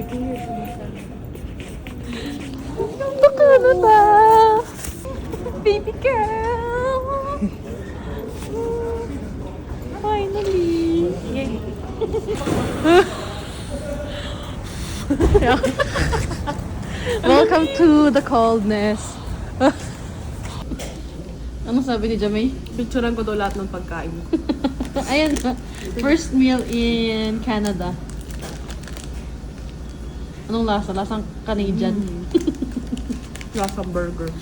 To Canada! Baby girl! Finally! Yay! Welcome to the coldness. Anong sabi ni Jamay? Picturean ko daw lahat ng pagkain. Ayan na. First meal in Canada. Anong lasa? Lasang Canadian. Lasang burger.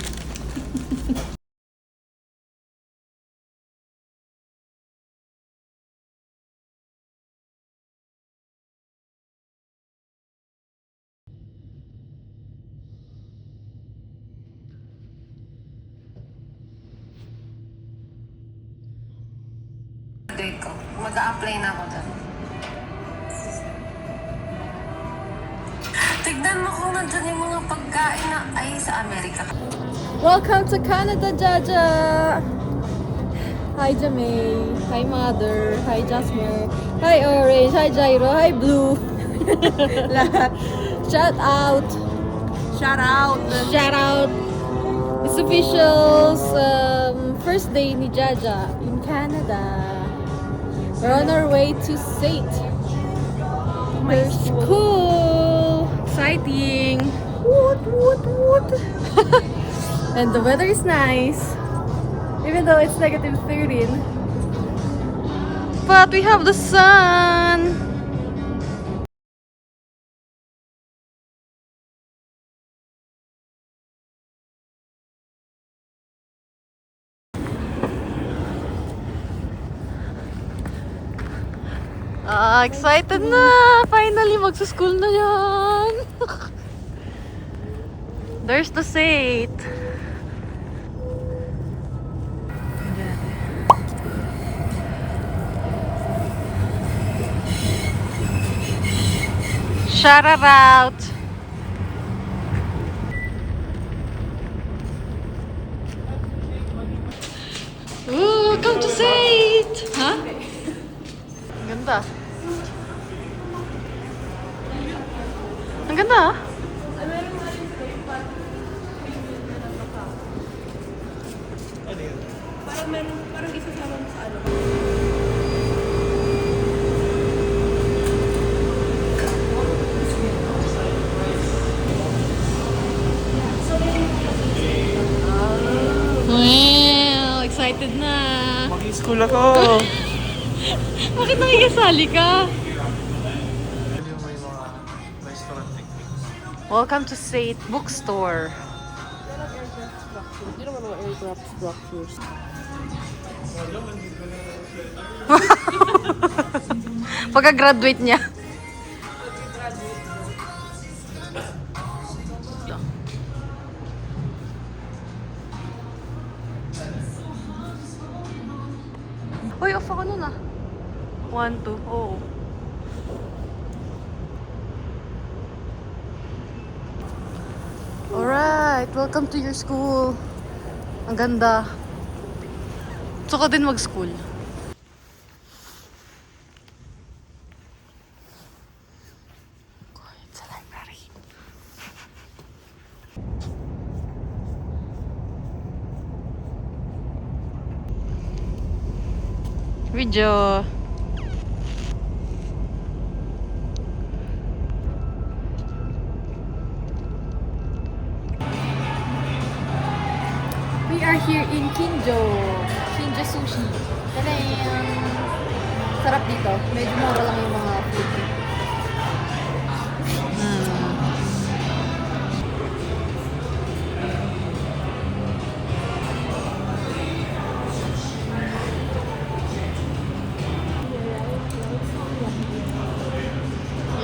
Grade ko. Mag-a-apply na ako dyan. Tignan mo kung nandyan yung mga pagkain na ay sa Amerika. Welcome to Canada, Jaja! Hi, Jamay. Hi, Mother. Hi, Jasmine. Hi, Orange. Hi, Jairo. Hi, Blue. Shout out. Shout out! Shout out. It's official's first day ni Jaja in Canada. We're on our way to SAIT. My Her school. Exciting! Woot. And the weather is nice. Even though it's negative 13. But we have the sun. Excited na! Finally, magsa-school na yan! There's the SAIT. Shout out! Ooh, come to SAIT! Ha? Ang ganda. Ang ganda ah. Parang isa sa mga sa ano. Wow! Excited na! Mag-i-school ako! Bakit nakikisali ka? Yung may mga restaurant techniques. Welcome to SAIT Bookstore. Hindi naman mga aircraft structures. Pagka-graduate niya. Uy, off ako nun ah. 1, 2, oo. Alright, welcome to your school. Ang ganda. Gusto ko din mag-school. Quiet sa library. Video. We are here in Kinjo Sushi. Tadam! Sarap dito. Medyo mura lang yung mga food.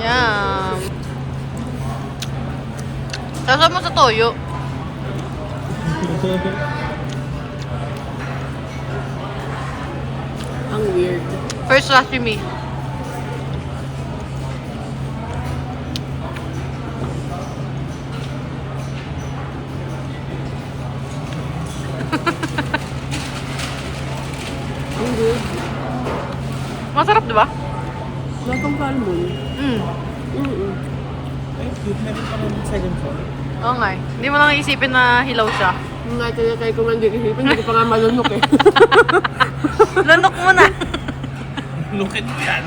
Yum! Tapos mo sa toyo. Ang weird. First sashimi. Ang good. Masarap, di ba? Lasang salmon. Mm. Mm-mm. cute. Meron pa rin second floor. Oo nga eh. Hindi mo lang isipin na hilaw siya. Yung nga tinatry ko man din isipin, hindi ko pa nga malunok eh. Lunok mo na! Lukit mo yan.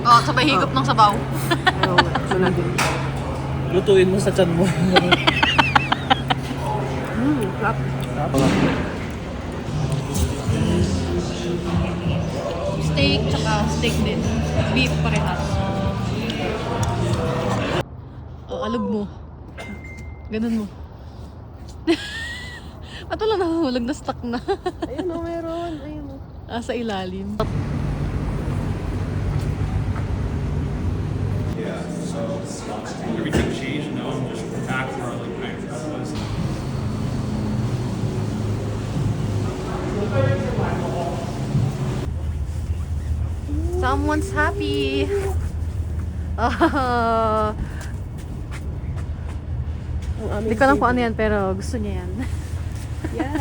Oo, sabay higop ng sabaw. Oo nga, wala din. Lutuin mo sa tiyan mo. Crap. Steak, tsaka steak din. Beef parehas. Oh, alog mo. Ganun mo. At wala nahulog na stuck na. Ayun o, meron. Ayun o. Sa ilalim. Everything changed, no? Just back where like my was. Someone's happy. Oh. Ang aming Hindi ko alam kung ano yan, pero gusto niya yan. Yes.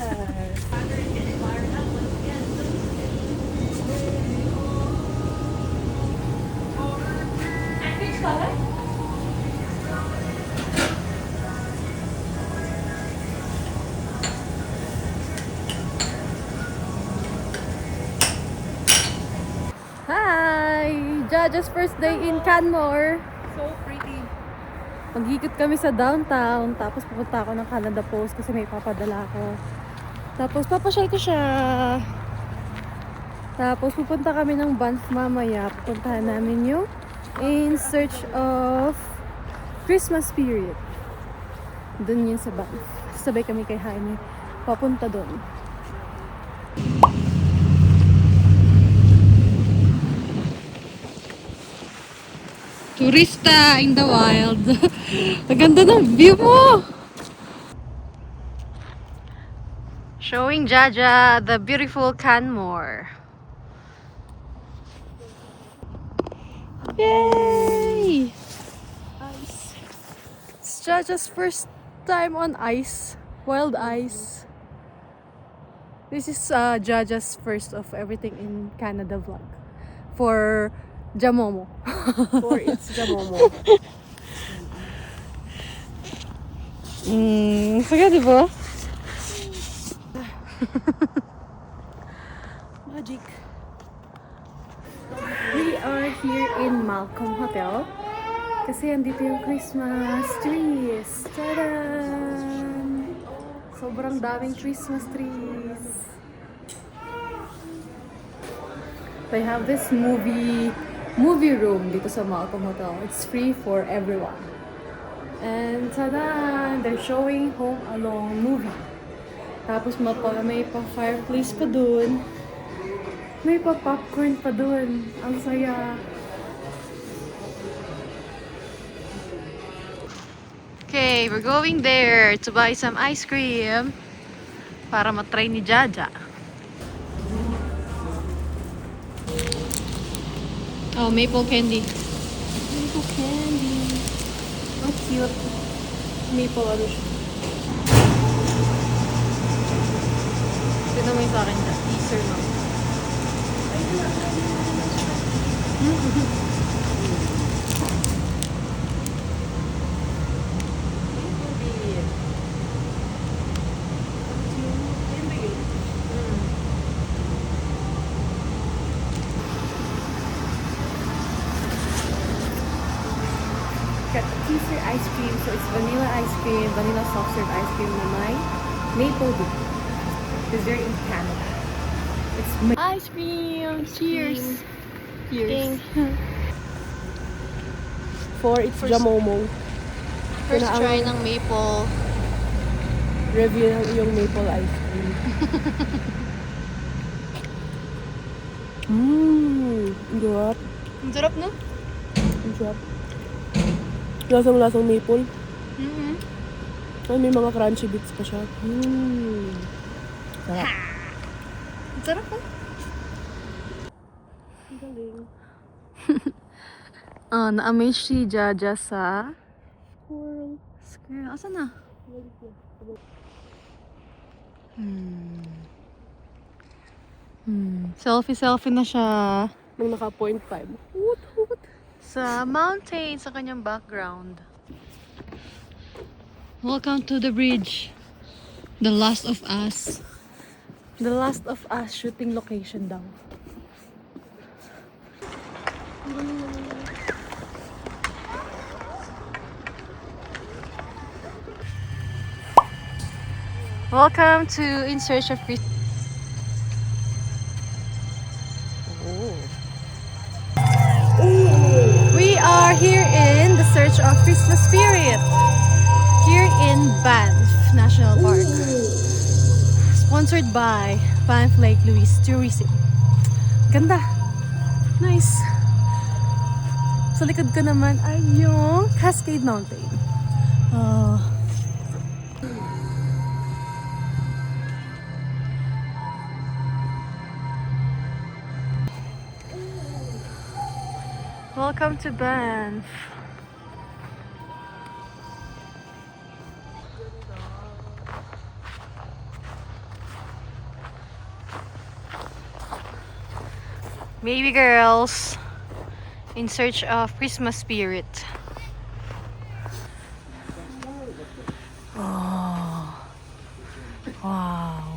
Hi! Jaja's first day in Canmore. So pretty. Maghikot kami sa downtown, tapos pupunta ako ng Canada Post kasi may papadala ko. Tapos papasyal ko siya. Tapos pupunta kami ng Banff mamaya. Pupuntahan namin yung In Search of Christmas Spirit. Doon yun sa Banff. Sabay kami kay Jaime. Papunta doon. Turista in the wild. Ang ganda ng view mo! Showing Jaja the beautiful Canmore. Yay! Ice. It's Jaja's first time on ice. Wild ice. This is Jaja's first of everything in Canada vlog. For Jamomo. For it's Jamomo. Sige, di ba? Magic. We are here in Malcolm Hotel. Kasi andito yung Christmas trees. Tadaan! Sobrang daming Christmas trees. They have this movie room dito sa Malcolm Hotel. It's free for everyone. And tada! They're showing Home Alone movie. Tapos may pa-fireplace pa dun. May pa-popcorn pa dun. Ang saya. Okay, we're going there to buy some ice cream para matry ni Jaja. Oh, maple candy. Maple candy. Ang cute. Maple ano siya. Ito mo yung sa akin na teaser mo. Got the teaser ice cream, so it's vanilla ice cream, vanilla soft serve ice cream na may maple whip. Because they're in Canada. It's ice cream! Cheers! Cheers! For it's Jamomo. First Kailangan- try ng maple. Review yung maple ice cream. Ang sarap. Ang sarap, no? Ang sarap. Lasang-lasang maple. Mm-hmm. Ay, may mga crunchy bits pa siya. Sarap. Ang sarap, no? Ang galing. Na-amaze si Jaja sa Squirrel. squirrel. Asan na? Selfie na siya. Nung naka 0.5. Sa mountain, sa kanyang background. Welcome to the bridge. The Last of Us. The Last of Us shooting location daw. Welcome to In Search of Christ. We are here in the Search of Christmas Spirit. Here in Banff National Park. Sponsored by Banff Lake Louise Tourism. Ganda. Nice. Sa likod ko naman ay yung Cascade Mountain. Oh. Welcome to Banff. Baby girls in search of Christmas spirit. Oh. Wow.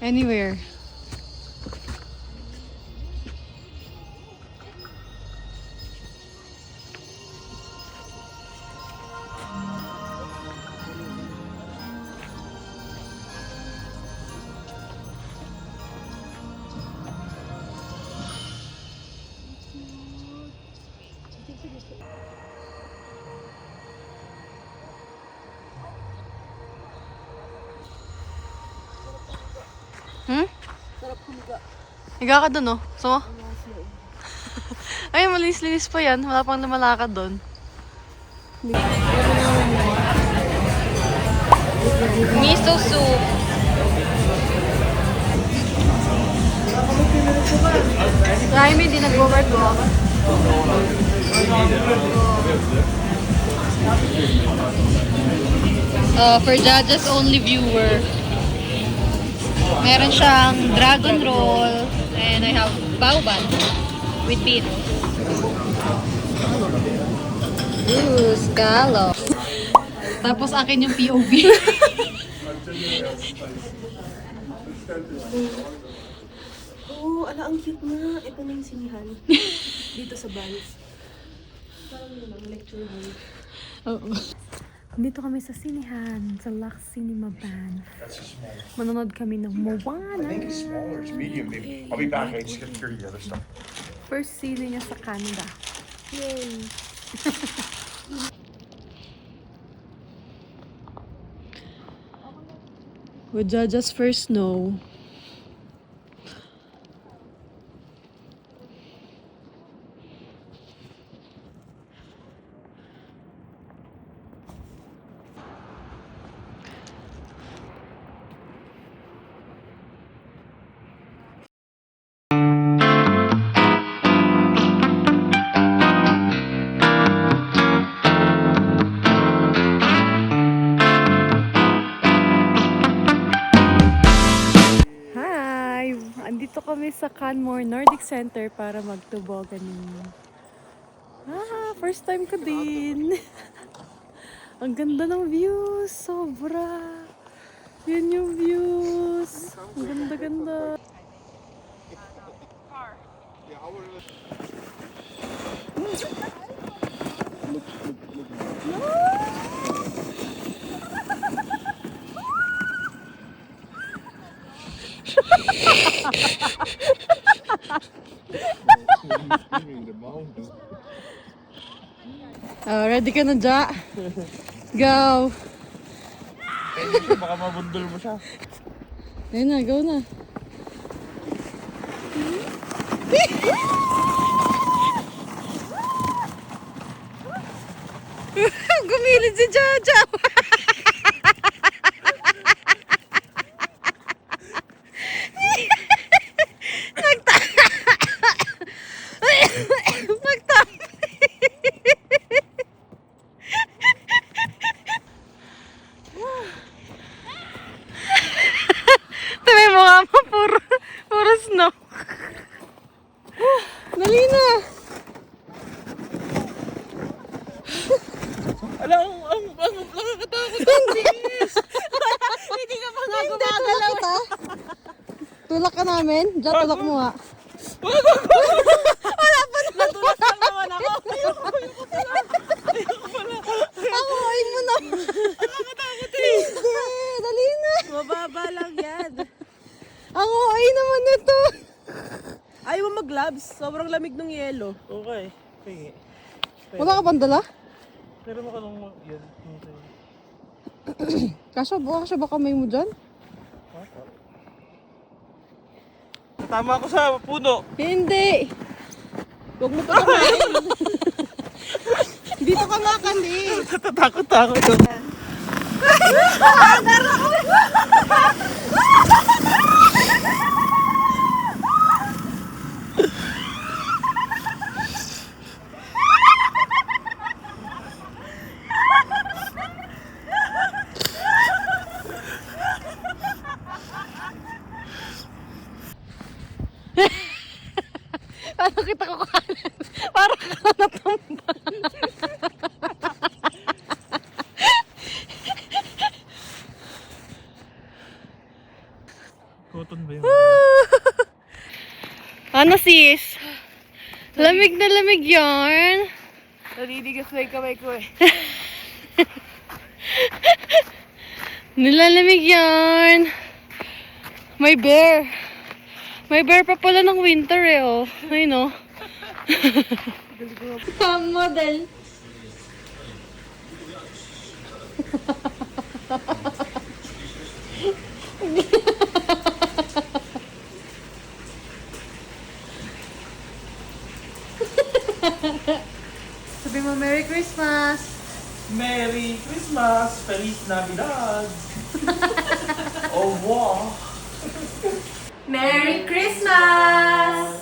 Anywhere. Higa ka dun, oh. So, ay, malinis-linis pa yan. Wala pang lumalakad dun. Miso soup. Raimi, di nag-work ko. For Judges Only Viewer. Meron siyang dragon roll. And I have baobab with beef. Ooh, scallop. Tapos akin yung POV. Oh, ala, ang cute na. Ito na yung sinihan. Dito sa Banff. Parang yun ang lecture hall. Oo. Dito kami sa sinihan, sa Lux Cinema Banff. Manonood kami ng Moana. I think it's smaller. It's medium, maybe. I'll be back. I just gotta carry the other stuff. First sino niya sa Canada. Yay! With Jaja's first snow. Andito kami sa Canmore Nordic Center para mag-tobogganing. First time ko din. Ang ganda ng views, sobra. Yan yung views. Ang ganda-ganda. Ready ka na, Ja? Go! Baka mabundol mo siya. Ayun na, go na. Gumilid si Jaja. Tabi mo nga mo, puro snow. Dali na. Hindi ka pa nga gumagalaw. Tulak ka namin. Diyan, tulak mo nga. Natulak lang naman ako. Amoy mo na. Nakakatakot eh. Hindi, dali na. Mababa lang yan. Amoy naman ito. Ayaw mo mag-gloves. Sobrang lamig ng yelo. Okay. Sige. Wala ka bandala? Pero makalong yan. Kaso baka may mo dyan? Tama ako sa puno. Hindi. Huwag mo patamain. Dito ka nga kasi. Natatakot ako. Ano kita ko kanan? Para ka natumba. Cotton ba yun? Ano sis? Lamig na lamig yarn. Nadidigas na yung kamay ko eh. Nilalamig yarn. May bear. May bear pa pala ng winter eh, oh. Ayun, oh. Model. Sabi mo, Merry Christmas. Merry Christmas! Feliz Navidad! Oh, wow! Merry Christmas!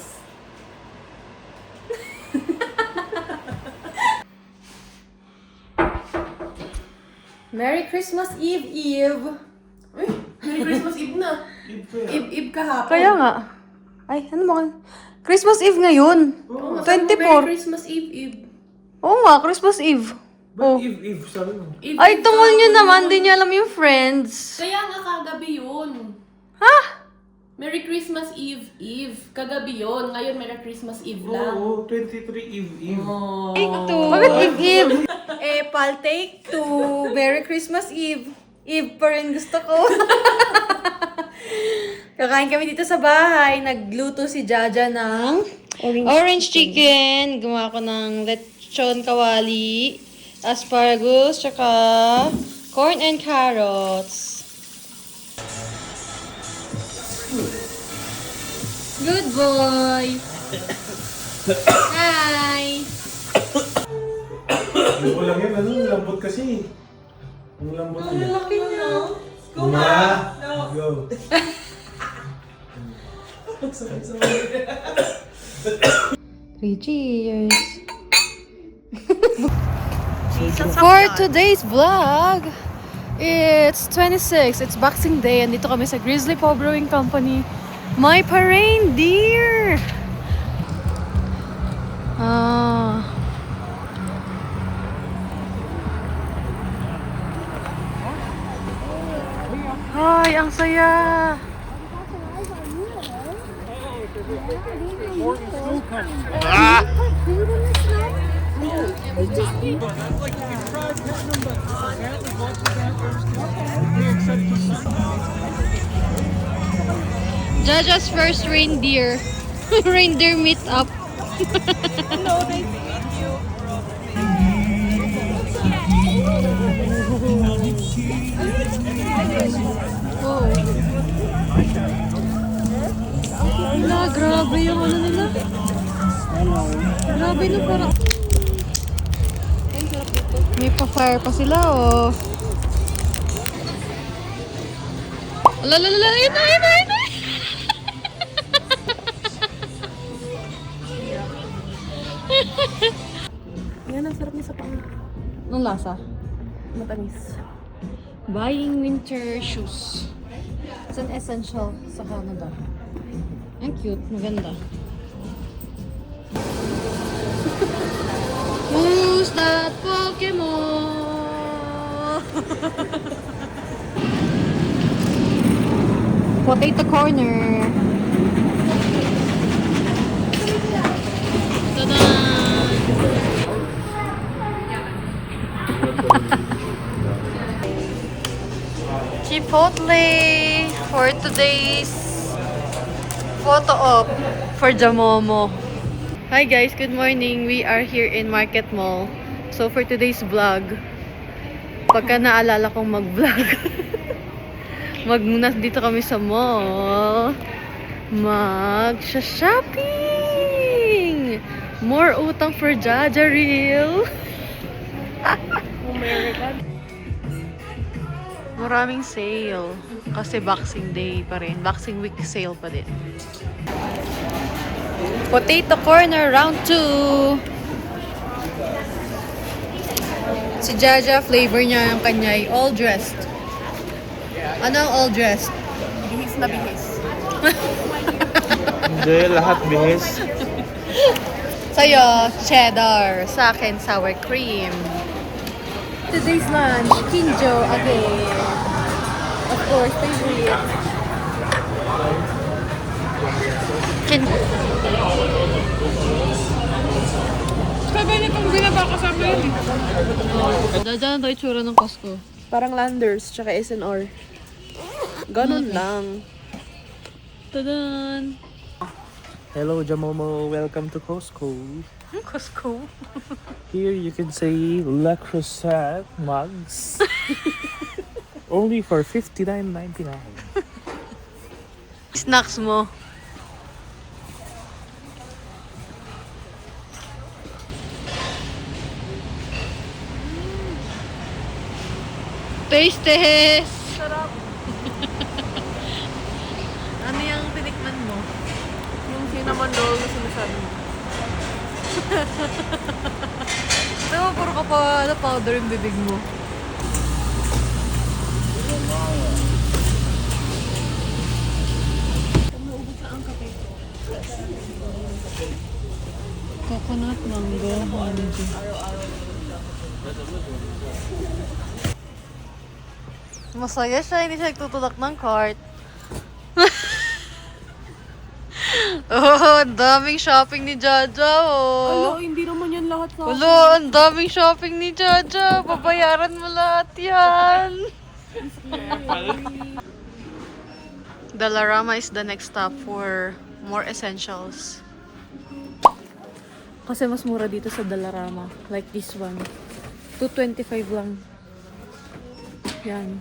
Merry Christmas Eve, Eve! Merry Christmas Eve na. Eve kahapon. Kaya nga. Ay, ano ba? Christmas Eve ngayon. Oo nga, sabi mo, 24. Merry Christmas Eve. Oo nga, Christmas Eve. Oh. Eve, sabi mo. Eve, Ay, Eve tungol nyo kahapon naman. yun. Di nyo alam yung friends. Kaya nga kagabi yun. Ha? Merry Christmas Eve. Kagabi yun. Ngayon Merry Christmas Eve lang. Oo, 23 Eve. Oh. Bakit Eve, Eve? Pal, take two. Merry Christmas Eve. Eve pa rin gusto ko. Kakain kami dito sa bahay. Nagluto si Jaja ng orange chicken. Gumawa ko ng lechon kawali, asparagus, tsaka corn and carrots. Good boy! Hi! Ano ko lang yan, ano? Lambot kasi. Ang lambot niya. Laki niya. Go. Cheers! For today's vlog, it's 26. It's Boxing Day. Andito kami sa Grizzly Paw Brewing Company. May pa-reindeer! Ah. Ay, ang saya! Jaja's first reindeer. Reindeer meet-up. Oh. Wala, grabe yung ano nila. Grabe na parang. Ay, sarap dito. May pa-fire pa sila, oh. Alalala, ayun na, ayun na, ayun na. Yan, ang sarap niya sa pang Anong lasa? matamis. Buying winter shoes. It's an essential sa Canada. Ang cute, maganda. Who's that Pokemon? Potato corner. Tada! Chipotle for today's photo op for Jamomo. Hi guys, good morning. We are here in Market Mall. So for today's vlog, pagka naalala kong mag-vlog, dito kami sa mall. Mag-shopping! More utang for Jaja Reel. Maraming sale. Kasi Boxing Day pa rin. Boxing Week sale pa din. Potato Corner Round 2. Si Jaja, flavor niya yung kanya ay all dressed. Ano ang all dressed? Bihis na bihis. Hindi, lahat bihis. Sa'yo, cheddar. Sa akin, sour cream. Today's lunch, Kinjo again. Of course, favorite. Sabi niya itong binaba kasama yun. Dadyan na tayo tsura ng Costco. Parang Landers, tsaka SNR. Ganon lang. Tadan! Hello, Jamomo. Welcome to Costco. Costco? Here you can say Le Croissant mugs. Only for $59.99. Snacks mo. Tastes! Sarap. Ano yung tinikman mo? Yung cinnamon roll na sinasabi mo. Diba, puro ka pa powder yung bibig mo. Coconut mango honeydew. Masaya siya, hindi siya nagtutulak ng cart. Oh, ang daming shopping ni Jaja, oh. Ano, hindi naman yan lahat sa Wala, ang daming shopping ni Jaja. Babayaran mo lahat yan. Dollarama is the next stop for more essentials. Kasi mas mura dito sa Dollarama. Like this one. $2.25 lang. Yan.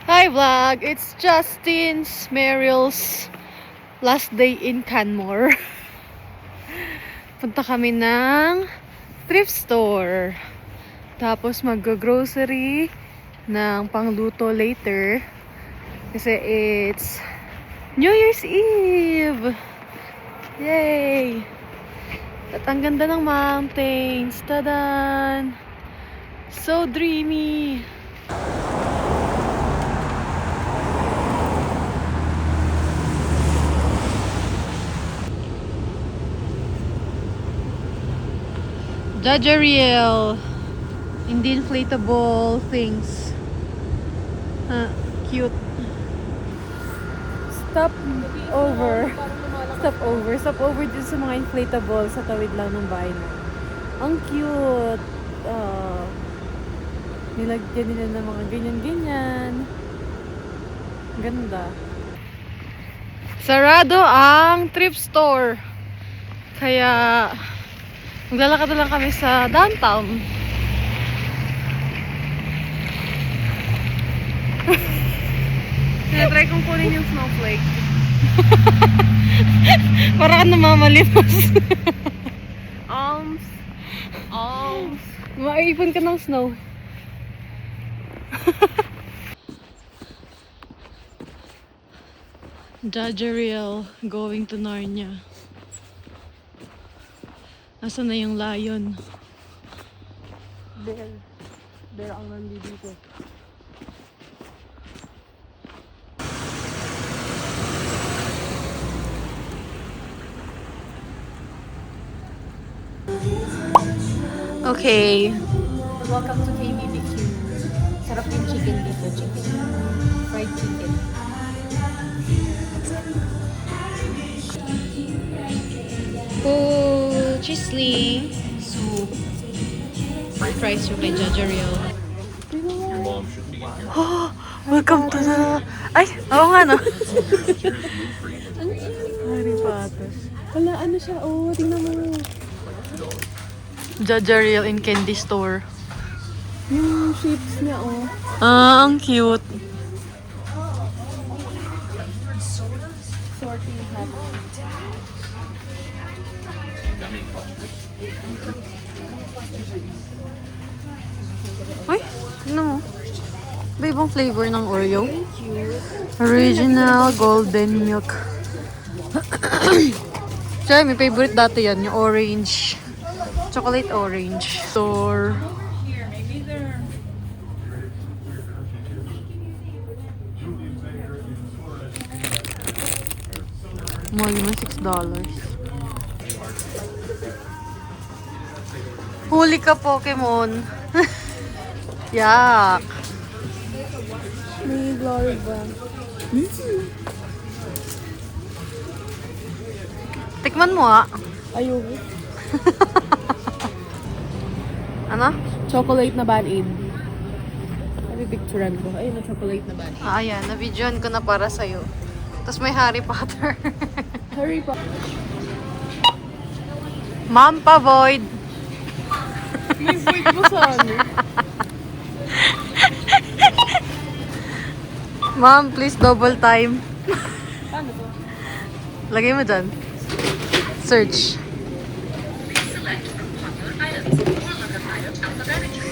Hi vlog! It's Justin's, Meryl's last day in Canmore. Punta kami ng thrift store. Tapos mag-grocery ng pangluto later. Kasi it's New Year's Eve! Yay! At ang ganda ng mountains. Tadan! So dreamy! Jaja Reel. Hindi inflatable things. Cute. Stop over. Stop over dito sa mga inflatable sa tawid lang ng bahay mo. Ang cute. Nilagyan nila ng mga ganyan-ganyan. Ganda. Sarado ang thrift store. Kaya maglalakad na lang kami sa downtown. Tinatry kong kunin yung snowflake. Para ka namamalimos. Arms. Maipon ka ng snow. Jajariel going to Narnia. Nasaan na yung lion? Bear ang nandito. Okay. Welcome to KBBQ. Sarap yung chicken dito. Fried chicken. Oh, chisli. Soup. Fries yung kay Jajariel. Your mom should be in here. Welcome to the... Ay! Oo nga no. Harry Potter. Wala, ano siya? Oh, tingnan mo. Jajariel in candy store. Yung shapes niya, oh. Ah, ang cute. Sorting hat. Ay, tignan mo. Ba ibang flavor ng Oreo? Original golden milk. Siya, may favorite dati yan, yung orange. Chocolate orange. Store. Mahal naman, $6. Huli ka, Pokemon. Yak. May glory ba? Tikman mo ah. Ayoko. Ano? Chocolate na Band-Aid. Picturean ko. Ayun na, chocolate na Band-Aid. Ah, ayan. Na-videoan ko na para sa'yo. Tapos may Harry Potter. Harry Potter. Ma'am pa, Void. May void mo sa ano? Ma'am, please double time. Paano to? Lagay mo dyan. Search.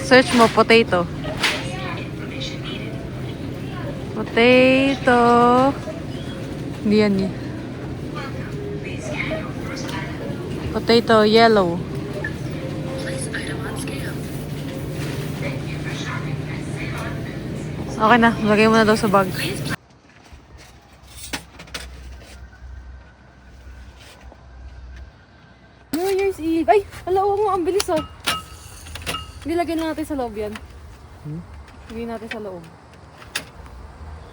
Search mo, potato. Potato. Hindi yan eh. Potato, yellow. Okay na, lagay mo na daw sa bag. New Year's Eve. Ay, alaw mo, ang bilis oh. Nilagay na natin sa loob yan. Lagay natin sa loob.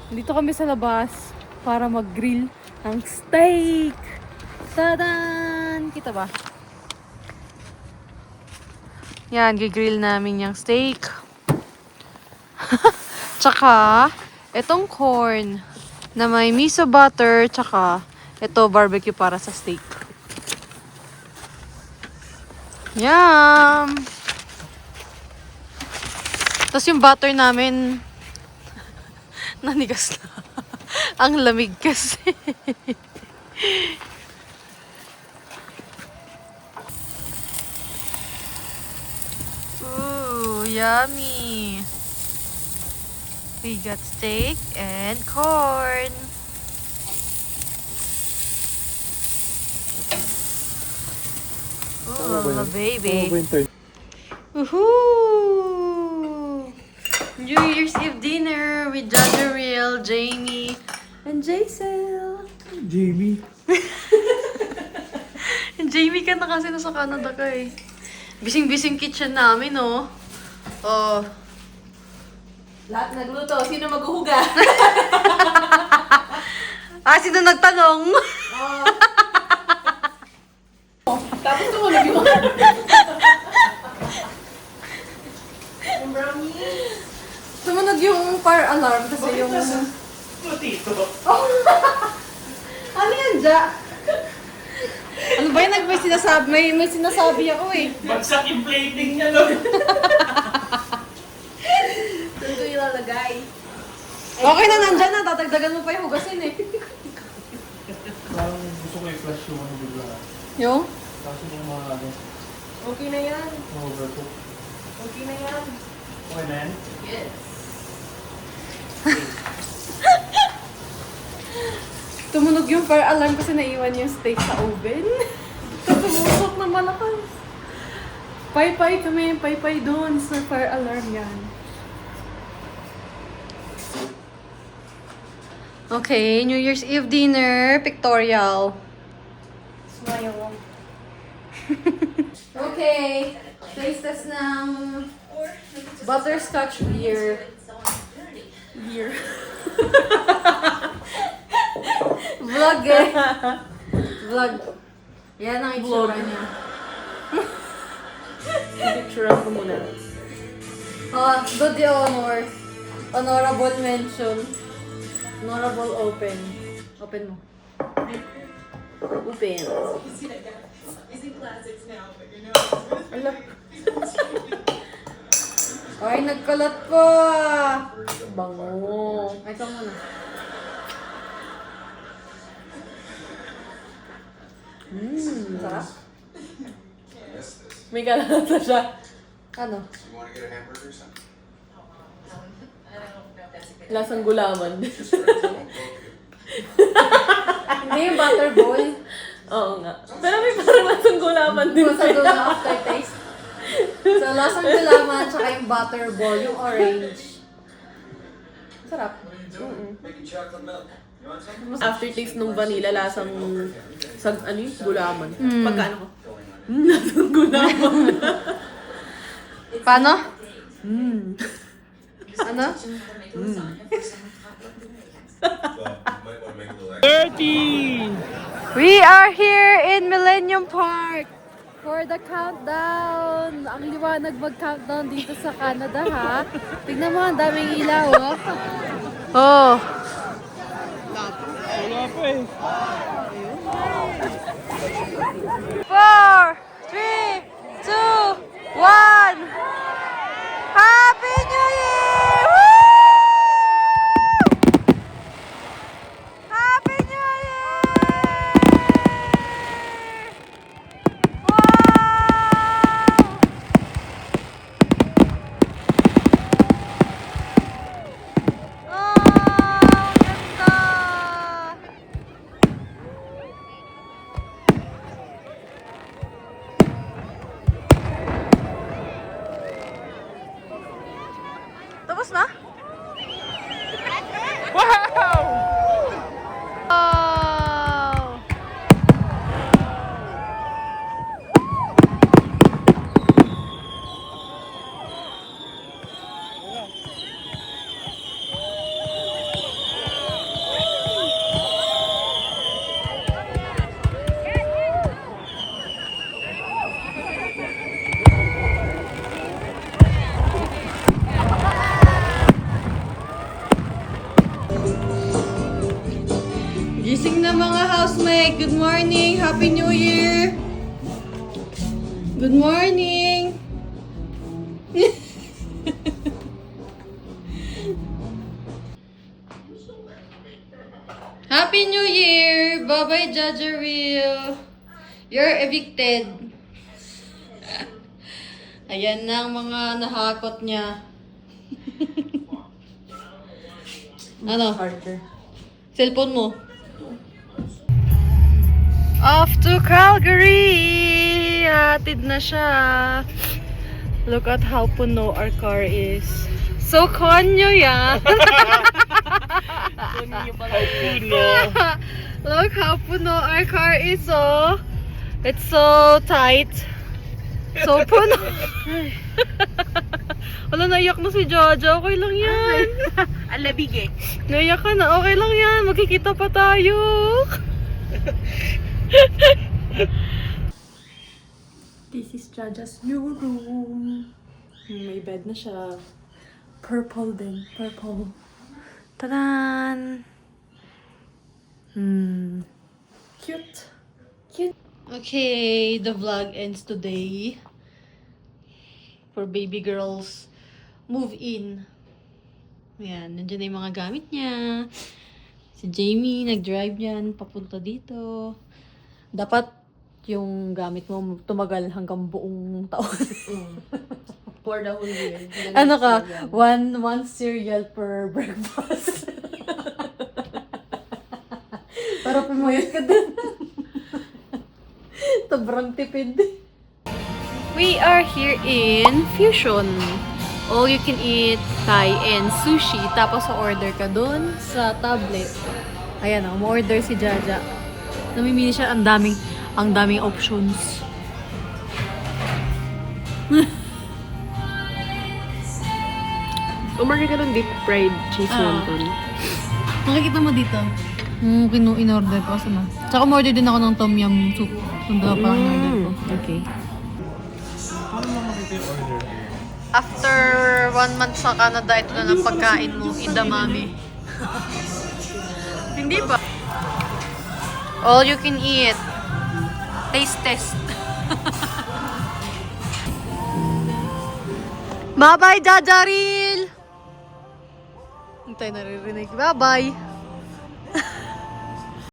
Dito kami sa labas para mag-grill ng steak. Tadan! Kita ba? Yan, gigrill namin yung steak. Tsaka, itong corn na may miso butter, tsaka ito barbecue para sa steak. Yum! Tapos yung butter namin, nanigas na. Ang lamig kasi. Ooh, yummy! We got steak and corn. Oh, baby. Woohoo! New Year's Eve dinner with Jajariel, Jamie, and Jaisel. Jamie. Jamie ka na kasi nasa Canada ka eh. Bising-bising kitchen namin, oh. Oh. Lahat nagluto. Sino maghuhuga? Sino nagtanong? Tapos tumunog yung yung brownie. Tumunog yung fire alarm kasi yung... Potato. Ano yan, Ja? Ano ba yun? May sinasabi, may sinasabi ako eh. Bagsak yung plating niya, no? Doon ko ilalagay. Okay na, nandyan na. Tatagdagan mo pa yung hugasin eh. Parang gusto ko yung flash yung ano bigla. Yung? Kasi yung mga ano, Okay na yan. overcook. Okay na yan. Okay na yan? Yes. Tumunog yung fire alarm kasi naiwan yung steak sa oven. Tumusok na malakas. Pay-pay kami, pay-pay doon sa fire alarm yan. Okay, New Year's Eve dinner, pictorial. Smile. Okay, taste test ng butterscotch beer. Beer. Vlog eh. Vlog. Yan ang itsura niya. Picturean ko muna. Do the honor. Honorable mention. Honorable open. Open mo. Open. Ala. Ay, nagkalat pa. Bango. Ay, ito muna. Sarap. May kalata siya. Ano? Lasang gulaman. Hindi yung butter bowl. Oo nga. Pero may parang lasang gulaman din. Sa doon na aftertaste. So, lasang gulaman, tsaka yung butter ball, yung orange. Sarap. Aftertaste nung vanilla, lasang ano yun? Gulaman. Pagka ano ko? Lasang gulaman. Paano? Ano? We are here in Millennium Park for the countdown. Ang liwanag mag-countdown dito sa Canada, ha? Tignan mo, ang daming ilaw, oh. Oh. Wala pa eh. 4, 3, 2, 1. Happy New Year! Woo! Happy New Year! Wow! Oh, ganda! Tapos na? Wow! Gising na mga housemate. Good morning. Happy New Year. Good morning. Happy New Year. Bye-bye, Jajaril. You're evicted. Ayan na ang mga nahakot niya. Ano? Cellphone mo. Off to Calgary! Hatid na siya. Look at how puno our car is. So konyo yan! Look how puno our car is, oh. It's so tight. So puno. Wala, naiyak na si Jojo. Okay lang yan. Alabig eh. Naiyak ka na. Okay lang yan. Magkikita pa tayo. This is Jaja's new room. May bed na siya. Purple din. Purple. Tadan! Cute. Cute. Okay, the vlog ends today. For baby girls, move in. Ayan, nandiyan na yung mga gamit niya. Si Jamie, nag-drive yan papunta dito. Dapat yung gamit mo tumagal hanggang buong taon. For the whole year. Ano ka? One cereal per breakfast. Para pumayat ka din. Sobrang tipid. We are here in Fusion. All you can eat Thai and sushi. Tapos order ka dun sa tablet. Ayan o, ma-order si Jaja. Namimili siya, ang daming options. Umorder ka ng deep fried cheese wonton. Makikita mo dito. In-order ko. Saan na? Tsaka umorder din ako ng tom yum soup. Yung dalawa pa in-order ko. Okay. After 1 month sa Canada, ito na ng pagkain mo. Idamami. Hindi pa. All you can eat. Taste test. Bye-bye, Jajaril! Hindi tayo naririnig. Bye-bye!